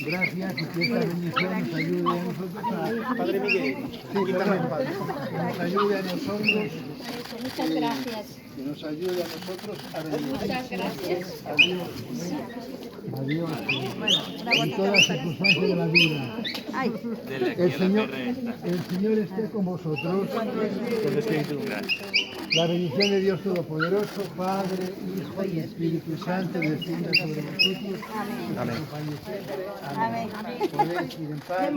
Gracias y que esta bendición nos ayude a nosotros a... Padre Miguel, Sí, perdón, Padre. Que nos ayude a nosotros... Muchas gracias. Que nos ayude a nosotros a bendecir. Muchas gracias. A Dios. En todas las circunstancias de la vida. El Señor esté con vosotros. La bendición de Dios Todopoderoso, Padre, Hijo y Espíritu Santo, descienda sobre vosotros. Amén. Podéis ir en paz.